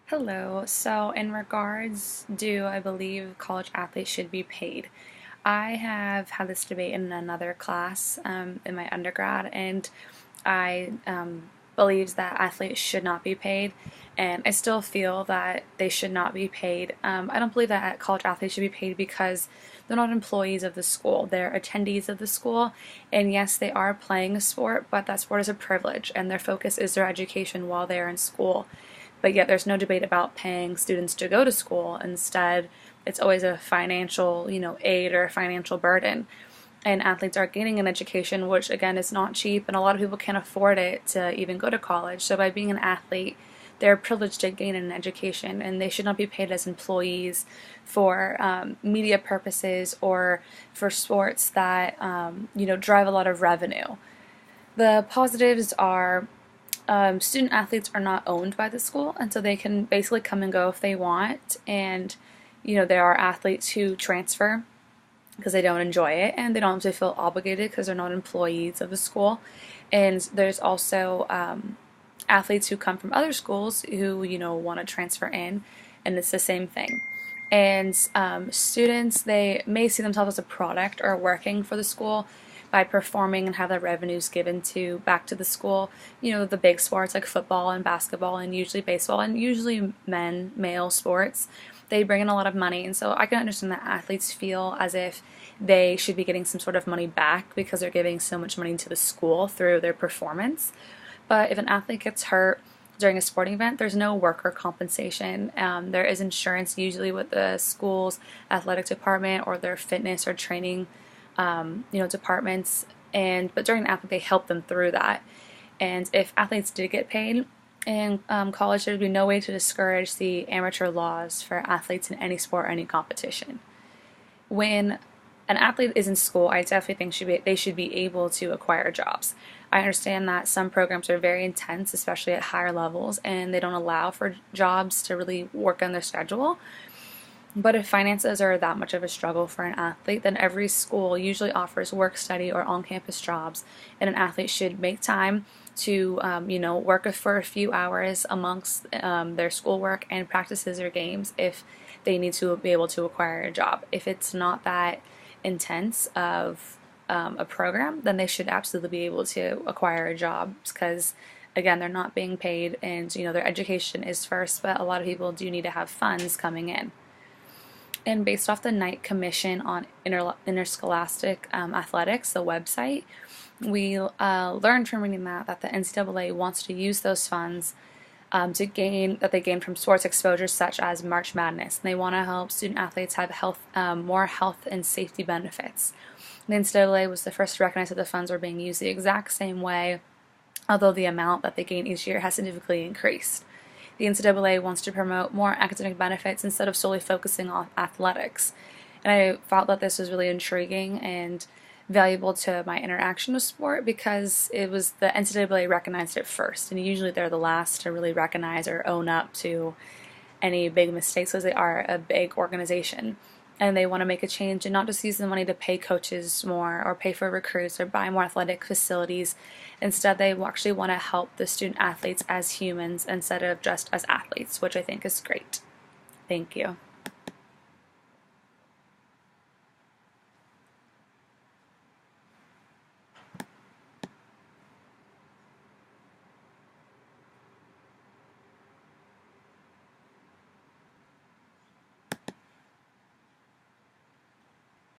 Hello. So, in regards, do I believe college athletes should be paid? I have had this debate in another class in my undergrad, and I believes that athletes should not be paid, and I still feel that they should not be paid. I don't believe that college athletes should be paid because they're not employees of the school, they're attendees of the school, and yes, they are playing a sport, but that sport is a privilege, and their focus is their education while they are in school. But yet, there's no debate about paying students to go to school. Instead, it's always a financial, aid or a financial burden. And athletes are gaining an education, which again is not cheap, and a lot of people can't afford it to even go to college. So by being an athlete, they're privileged to gain an education, and they should not be paid as employees for media purposes or for sports that drive a lot of revenue. The positives are student athletes are not owned by the school, and so they can basically come and go if they want. And there are athletes who transfer because they don't enjoy it, and they don't have to feel obligated because they're not employees of the school. And there's also athletes who come from other schools who want to transfer in, and it's the same thing. And students, they may see themselves as a product or working for the school by performing and have their revenues given to back to the school. The big sports like football and basketball and usually baseball and usually male sports, they bring in a lot of money. And so I can understand that athletes feel as if they should be getting some sort of money back because they're giving so much money to the school through their performance. But if an athlete gets hurt during a sporting event, there's no worker compensation. There is insurance usually with the school's athletic department or their fitness or training, departments. But during the athlete, they help them through that. And if athletes did get paid in college, there would be no way to discourage the amateur laws for athletes in any sport or any competition. When an athlete is in school, I definitely think they should be able to acquire jobs. I understand that some programs are very intense, especially at higher levels, and they don't allow for jobs to really work on their schedule. But if finances are that much of a struggle for an athlete, then every school usually offers work study or on-campus jobs, and an athlete should make time to, work for a few hours amongst their schoolwork and practices or games if they need to be able to acquire a job. If it's not that intense of a program, then they should absolutely be able to acquire a job because again, they're not being paid, and their education is first, but a lot of people do need to have funds coming in. And based off the Knight Commission on Interscholastic Athletics, the website, we learned from reading that the NCAA wants to use those funds that they gain from sports exposure such as March Madness. And they want to help student athletes have more health and safety benefits. The NCAA was the first to recognize that the funds were being used the exact same way, although the amount that they gain each year has significantly increased. The NCAA wants to promote more academic benefits instead of solely focusing on athletics. And I felt that this was really intriguing and valuable to my interaction with sport because it was the NCAA recognized it first, and usually they're the last to really recognize or own up to any big mistakes because they are a big organization. And they want to make a change and not just use the money to pay coaches more or pay for recruits or buy more athletic facilities. Instead, they actually want to help the student athletes as humans instead of just as athletes, which I think is great. Thank you.